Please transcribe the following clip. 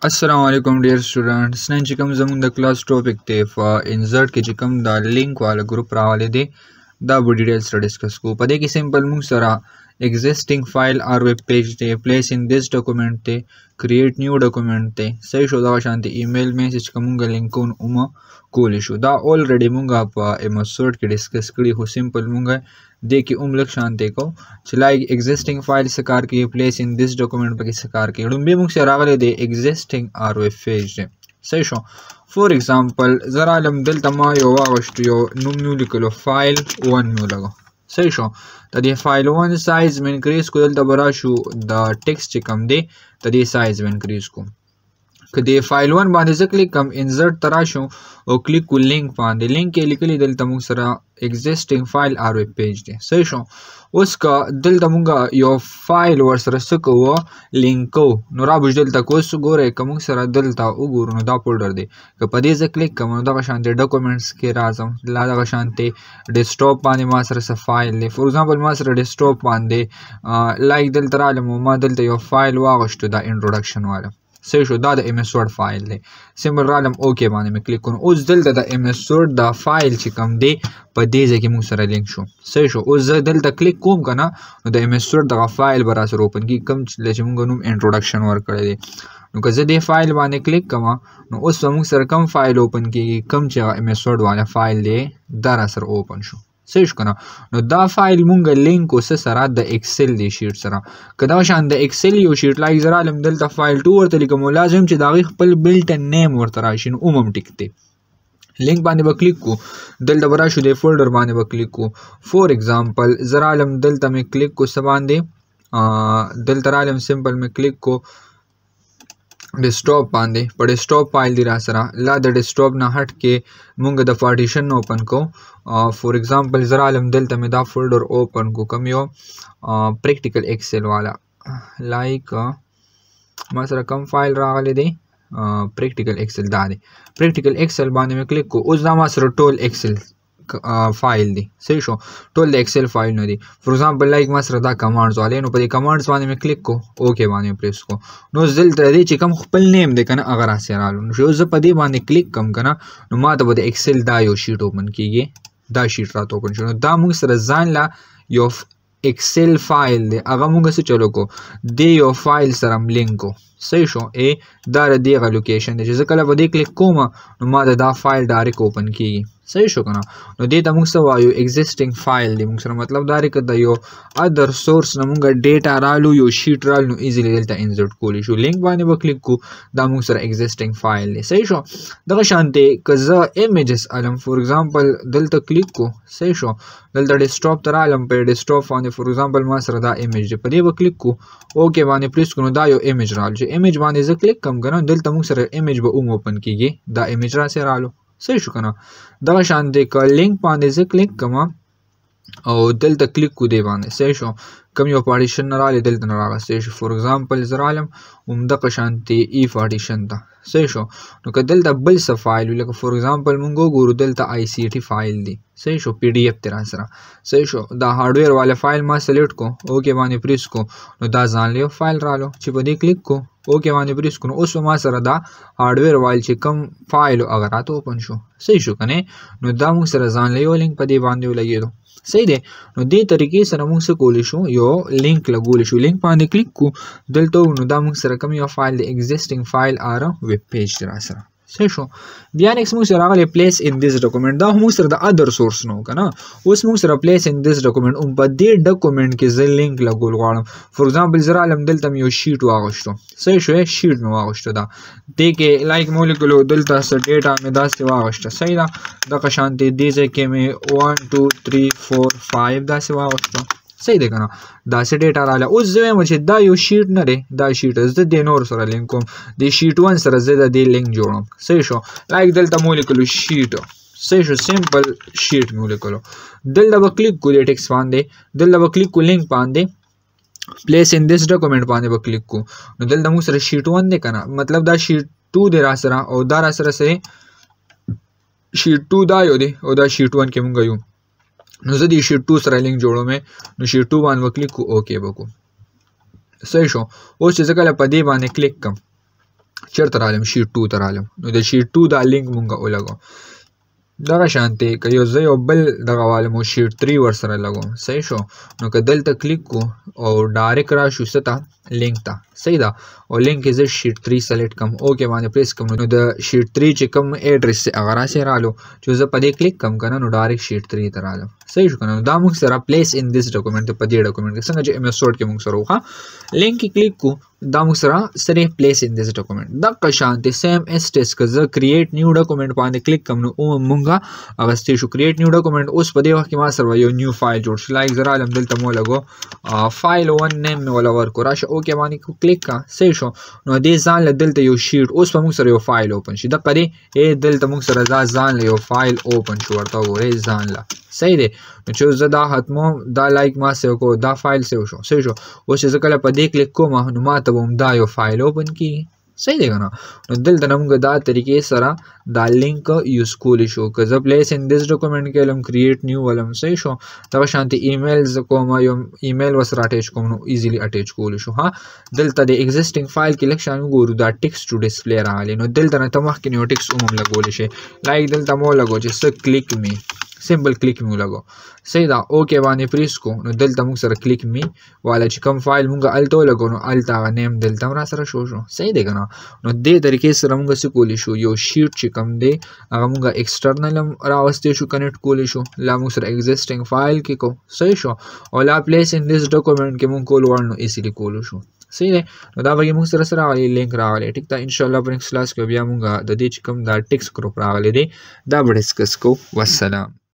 Assalamualaikum dear students. نن چې کوم زموږ د کلاس ټاپک دی په انزرټ کې چې کوم دا لینک والا ګروپ راغلی دی دا به ډیټیل سره ډسکس کوو. په دې کې سمپل موږ سره existing file or web page دی, place in this document دی, create new document دی, صحیح شو. دغه شانتي ایمیل میسج که موږ لینکونه اومه کولی شو. دا already موږ په MS Word کې ډسکس کړي خو سمپل موږ دې کې هم لږ شانتي کوو چې لایک existing file څه کار کوي, place in this document پکې څه کار کوي. لومبی موږ سره راغلی دی existing or web page دی, صحیح شو. فور ایگزامپل زه رالم دلته ما یو واغوښتو یو نوم مې ولیکلو فایل 1 مې ولګو, صحیح شو. د دې فایل 1 سایز مې انکریز کو, دلته به راشو د ټیکسټ چې کوم دی د دې سایز مې انکریز کو. که د فایل 1 باندې زه کلیک کوم انزرټ ته راشو او کلیک کو لینک باندې, لینک یې لیکلی دلته موږ سره existing file or web page دی, صحیح شو. اوس که دلته موږ یو فایل ورسره څه کوو لینک کوو نو رابوش دلته که اوس ګورئ که موږ سره دلته وګورو نو دا فولډر دی. که په دې زه کلیک کوم نو دغه شانتې ډاکومنټس کې راځم, لا دغه شانتې ډیسکټاپ باندې ما سره څه فایل دی. فور ایگزامپل ما سره ډیسکټاپ باندې لایک دلته رالم او ما دلته یو فایل واغوښتو دا انټروډکشن والا, صحیح شو. دا د MS Word فایل دی. سمپل رالم اوکې باندې مې کلیک کوم. اوس دلته د MS Word دا فایل چې کوم دی په دې ځای کې موږ سره لینک شو, صحیح شو. اوس زه دلته کلیک کوم که نه نو د MS Word دغه فایل به راسره اوپن کېږي کوم چې موږ نوم انټروډکشن ورکړی دی. نو که زه دې فایل باندې کلیک کوم نو اوس به موږ سره کوم فایل اوپن کېږي کوم چې MS Word والا فایل دی دا راسره اوپن شو, صحیح شو که نه. نو دا فایل مونږ لینک کو څه سره د ایکسل دی شیټ سره. که دغه شان د ایکسل یو شیټ لایک زه رالم دلته فایل 2 ورته لیکم او لازم چې د هغې خپل بلټن نیم ورته راشي نو هم ټیک دی. لینک باندې به کلیک کو, دلته به راشو د فولډر باندې به کلیک کو. فور ایگزامپل زه رالم دلته مې کلیک کو څه باندې دلته رالم سمپل مې کلیک کو ډیسکټاپ باندې, په ډیسکټاپ فایل دی را سره. لا د ډیسکټاپ نه هټ کې مونږ د پارټیشن اوپن کو. فور ایگزامپل زه رالم دلته مې دا فولډر اوپن کو کوم یو پریکټیکل ایکسل والا, لایک ما سره کوم فایل راغلی دی پریکټیکل ایکسل دا دی. پریکټیکل ایکسل باندې مې کلیک کو. اوس دا ما سره ټول ایکسل فایل دی, صحیح شو. ټول د ایکسل فایل نه دی. فور ایگزامپل لایک ما سره دا کمانډز والی نو په دې کمانډز باندې مې کلیک کو, اوکې باندې مې پریس کو. نو دلته دی چې کوم خپل نیم دی که نه هغه راسې رالو نو زه په دې باندې کلیک کوم که نه نو ما ته به د ایکسل دا یو شیټ اوپن کېږي, دا شیټ راته اوپن شو. نو دا موږ سره ځان له یو ایکسل فایل دی هغه موږ څه چلو کو دې یو فایل سره م لینک کو, صحیح شو. دا د دې هغه لوکیشن دی چې زه کله په دې کلیک کوم نو ما دا فایل ډایرکټ اوپن کېږي, صحیح شو که نه. نو دې ته موږ څه وایو ایگزسټینګ فایل دی. موږ سره مطلب دا دی که د یو ادر سورس نه موږ ډیټا رالو یو شیټ رالو نو ایزیلی دلته انزرټ کولی شو. لینک باندې به کلیک کو, دا موږ سره ایگزسټینګ فایل دی, صحیح شو. دغه شانتې که زه ایمیجز الم فور ایگزامپل دلته کلیک کو, صحیح شو. دلته ډیسکټاپ ته رالم په ډیسکټاپ باندې فور ایگزامپل ما سره دا ایمیج دی, په دې به کلیک کو, اوکې باندې پریس کو. نو دا یو ایمیج رالو چې ایمیج باندې زه کلیک کوم که نه دلته موږ سره ایمیج به هم اوپن کېږي, دا ایمیج راسې رالو, صحیح شو که نه. دغه شانتې که لینک باندې زه کلیک کوم او دلته کلیک کو دی باندې, صحیح شو. کوم یو پارټیشن نه رالی دلته نه راغی, صحیح شو. فور ایگزامپل زه رالم همدغه شانتې ای پارټیشن ته, صحیح شو. نو که دلته بل څه فایل وي لکه فور ایگزامپل مونږ وګورو دلته ICT فایل دی, صحیح شو. PDF دی را سره, صحیح شو. دا هارډویر والا فایل ما سلیکټ کو, اوکې باندې پریس کو. نو دا ځان له یو فایل رالو چې په دې کلیک کو, اوکې باندې پریس کو. نو اوس ما سره دا هارډویر وایل چې کوم فایل هغه راته اوپن شو, صحیح شو که نه. نو دا موږ سره ځان له یو لینک په دې باندې ولګېدو, صحیح دی. نو دې طریقې سره موږ څه کولی شو یو لینک لګولی شو. لینک باندې کلیک کو دلته نو دا موږ سره کوم یو فایل دی ایگزسټینګ فایل آر ویب پیج دی را سره, صحیح شو. بیا نیکسټ موږ سره راغلی پلیس ان دیس ډاکومنټ. دا موږ سره د ادر سورس نه و که نه. اوس موږ سره پلیس ان دیس ډاکومنټ هم په دې ډاکومنټ کې زه لینک لګول غواړم. فور ایگزامپل زه رالم دلته مې یو شیټ واغوښتو, صحیح شو. شیټ مې واغوښتو دا دې کې لایک مې ولیکلو دلته څه ډیټا مې داسې واغوښته, صحیح ده. دغه شانتې دې ځای کې مې 1 2 3 4 5 داسې واغوښتو, صحیح دی که نه. داسې ډیټا راغله. اوس زه وایم چې دا یو شیټ نه دی, دا شیټ زه د نور سره لینک کوم, د شیټ 1 سره زه د دې لینک جوړم, صحیح شو. لایک دلته مو ولیکلو شیټ, صحیح شو. سمپل شیټ مې ولیکلو. دلته به کلیک کو دې ټیکس باندې, دلته به کلیک کو لینک باندې, پلیس ان دیس ډاکومنټ باندې به کلیک کو. نو دلته موږ سره شیټ 1 دی که نه, مطلب دا شیټ 2 دی را سره او دا را سره څه شیټ 2 دا یو دی او دا شیټ 1 کې مونږ یو. نو زه د شیټ 2 سره لینک جوړوم. نو شیټ 2 باندې وکلیک کو, اوکې وکړو, صحیح شو. اوس چې زه کله په دې باندې کلیک کوم چیرته رالم شیټ 2 ته رالم نو د شیټ 2 دا لینک مونږه ولګو دغه شانتي که یو زه یو بل دغه والم شیټ 3 ورسره لګوم صحیح شو نو که دلته کلیک کو او ډایرکټ راشو څه ته لینک ته صحیح ده او لینک یې زه شیټ 3 سلیکټ کوم اوکې باندې پریس کوم نو د شیټ 3 چې کوم ایډرس دی هغه راسې رالو چې زه په دې کلیک کوم که نه نو ډایرکټ شیټ 3 ته رالم صحیح شو که نه دا موږ سره پلیس ان دس ډاکومنټ په دې ډاکومنټ کې څنګه چې ایم ایس ورډ کې موږ سره وښه لینک کې کلیک کو دا موږ سره صرف پلیس ان دس ډاکومنټ دغه شانتي سیم اسټس که زه کریټ نیو ډاکومنټ باندې کلیک کوم نو مونږه اغستې شو کریټ نیو ډاکومنټ اوس په دې وخت کې ما سره یو نیو فایل جوړ شو لایک زه رالم دلته مو لګو فایل 1 نیم مې ولا ورکو راشه اوکې باندې کلیک کا صحیح شو نو دې ځان له دلته یو شیټ اوس په موږ سره یو فایل اوپن شي دغه دې دلته موږ سره دا ځان له یو فایل اوپن شو ورته وګورئ ځان له صحیح دی نو چې زه دا ختموم دا لایک ما سیو کو دا فایل سیو شو صحیح شو اوس چې زه کله په دې کلیک کوم نو ما ته به هم دا یو فایل اوپن کیږي صحیح دی که نه نو دلته نه موږ دا طریقې سره دا لینک یوز کولی شو که زه پلیس ان دس ډاکومنټ کې ولم کریټ نیو ولم صحیح شو دغه شانتي ایمیل زه کوم یو ایمیل ورسره اټیچ کوم نو ایزیلی اټیچ کولی شو ها دلته د ایگزسټینګ فایل کې لږ شان وګورو دا ټیکسټ ټو ډسپلی راغلی نو دلته نه ته مخکې یو ټیکسټ هم لګولی شي لایک دلته مو لګو چې څه کلیک می سمبل کلیک می لګو صحیح ده اوکې باندې پریس کو نو دلته موږ سره کلیک می والا چې کوم فایل موږ الته ولګو نو الته هغه نیم دلته هم را سره شو صحیح دی که نه نو دې طریقې سره موږ څه کولی شو یو شیټ چې کوم دی هغه موږ ایکسټرنل هم راوستی شو کنیکټ کولی شو لا موږ سره ایگزسټینګ فایل کې کو صحیح شو او لا پلیس ان دس ډاکومنټ کې موږ کول وړ نو ایزیلی کولو شو صحیح دی نو دا به موږ سره راغلی لینک راغلی ټیک ده انشاءالله په نیکسټ کلاس کې بیا موږ د دې چې کوم دا ټیکس ګروپ راغلی دی دا به ډسکس کوو والسلام